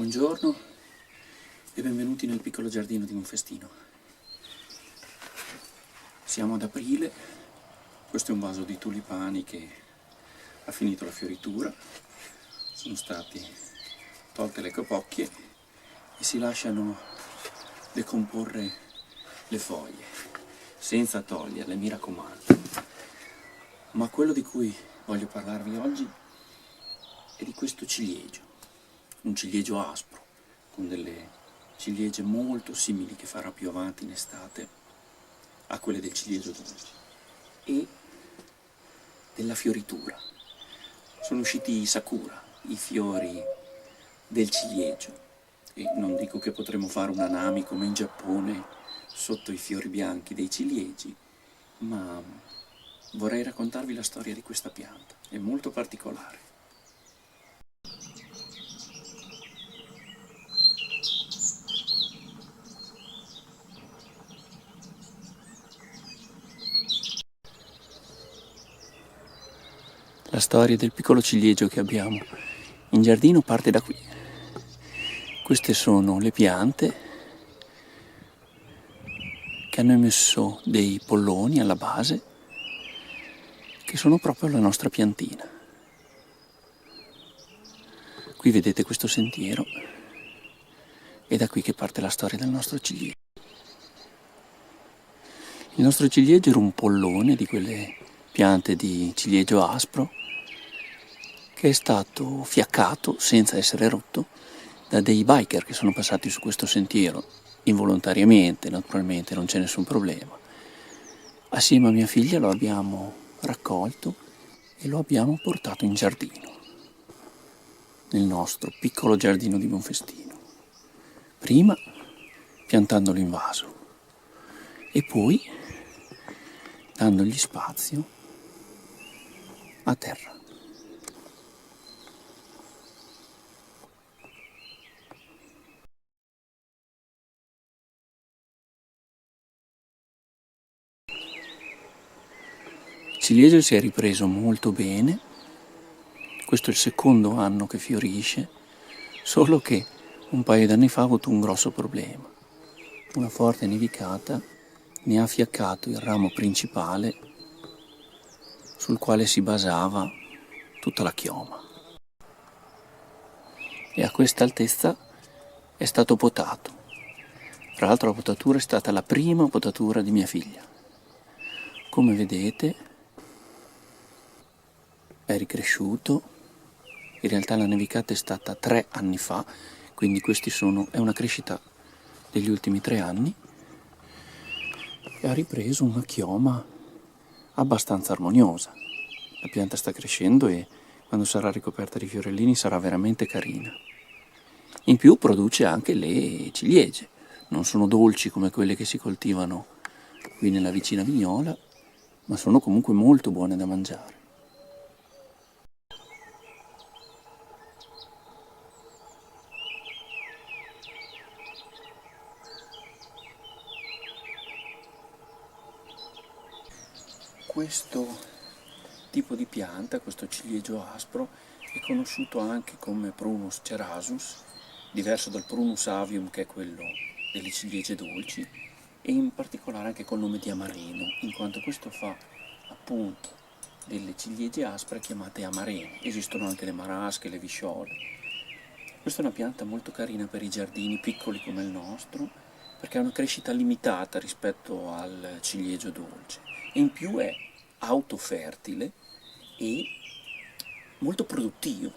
Buongiorno e benvenuti nel piccolo giardino di Monfestino. Siamo ad aprile, questo è un vaso di tulipani che ha finito la fioritura, sono stati tolte le capocchie e si lasciano decomporre le foglie, senza toglierle, mi raccomando. Ma quello di cui voglio parlarvi oggi è di questo ciliegio. Un ciliegio aspro, con delle ciliegie molto simili che farà più avanti in estate a quelle del ciliegio dolce, e della fioritura. Sono usciti i sakura, i fiori del ciliegio, e non dico che potremo fare un hanami come in Giappone sotto i fiori bianchi dei ciliegi, ma vorrei raccontarvi la storia di questa pianta, è molto particolare. La storia del piccolo ciliegio che abbiamo in giardino parte da qui. Queste sono le piante che hanno emesso dei polloni alla base, che sono proprio la nostra piantina. Qui vedete questo sentiero, è da qui che parte la storia del nostro ciliegio. Il nostro ciliegio era un pollone di quelle piante di ciliegio aspro, che è stato fiaccato senza essere rotto da dei biker che sono passati su questo sentiero involontariamente, naturalmente non c'è nessun problema. Assieme a mia figlia lo abbiamo raccolto e lo abbiamo portato in giardino, nel nostro piccolo giardino di Monfestino. Prima piantandolo in vaso e poi dandogli spazio a terra. Il ciliegio si è ripreso molto bene, questo è il secondo anno che fiorisce, solo che un paio d'anni fa ha avuto un grosso problema. Una forte nevicata ne ha fiaccato il ramo principale sul quale si basava tutta la chioma. E a questa altezza è stato potato. Tra l'altro la potatura è stata la prima potatura di mia figlia. Come vedete è ricresciuto, in realtà la nevicata è stata 3 anni fa, quindi è una crescita degli ultimi 3 anni, e ha ripreso una chioma abbastanza armoniosa. La pianta sta crescendo e quando sarà ricoperta di fiorellini sarà veramente carina. In più produce anche le ciliegie, non sono dolci come quelle che si coltivano qui nella vicina vignola, ma sono comunque molto buone da mangiare. Questo tipo di pianta, questo ciliegio aspro, è conosciuto anche come Prunus cerasus, diverso dal Prunus avium che è quello delle ciliegie dolci, e in particolare anche col nome di amareno, in quanto questo fa appunto delle ciliegie aspre chiamate amarene. Esistono anche le marasche, le visciole. Questa è una pianta molto carina per i giardini piccoli come il nostro, perché ha una crescita limitata rispetto al ciliegio dolce e in più è autofertile e molto produttivo,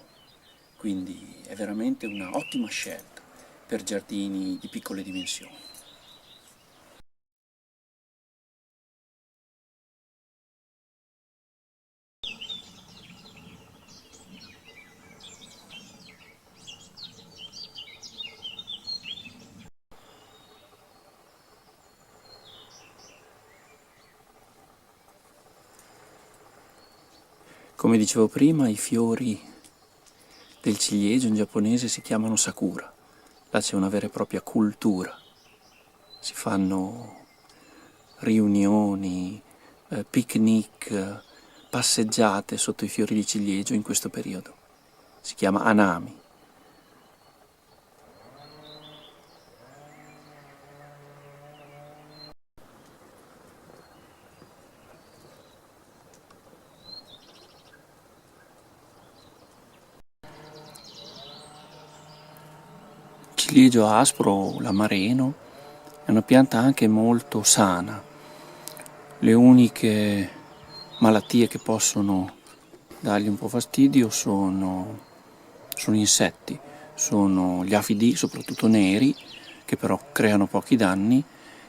quindi è veramente una ottima scelta per giardini di piccole dimensioni. Come dicevo prima, i fiori del ciliegio in giapponese si chiamano sakura. Là c'è una vera e propria cultura. Si fanno riunioni, picnic, passeggiate sotto i fiori di ciliegio in questo periodo. Si chiama hanami. ciliegio aspro, l'amareno, è una pianta anche molto sana. Le uniche malattie che possono dargli un po' fastidio sono insetti, sono gli afidi, soprattutto neri, che però creano pochi danni,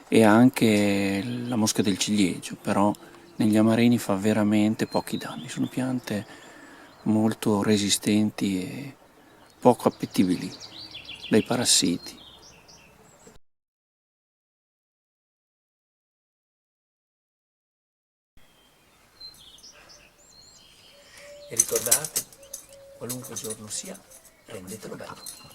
e anche la mosca del ciliegio, però negli amareni fa veramente pochi danni. Sono piante molto resistenti e poco appetibili dai parassiti. E ricordate, qualunque giorno sia, rendetelo bello.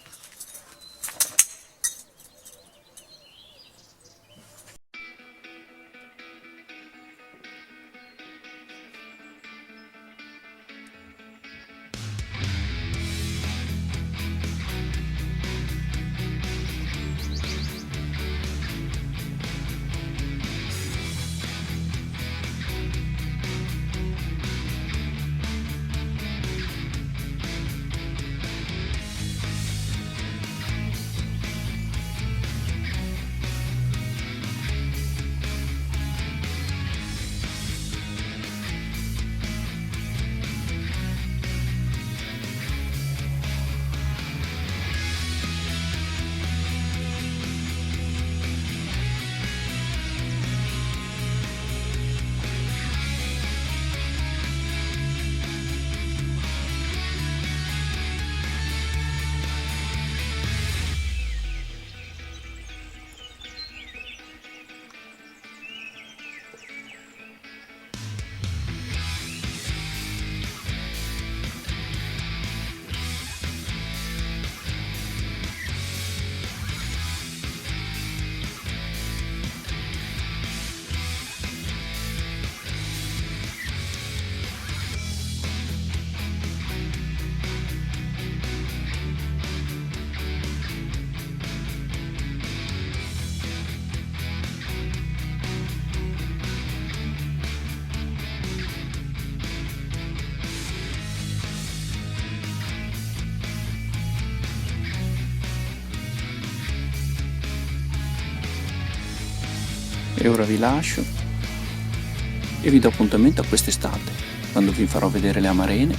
E ora vi lascio e vi do appuntamento a quest'estate, quando vi farò vedere le amarene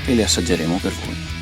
e le assaggeremo per voi.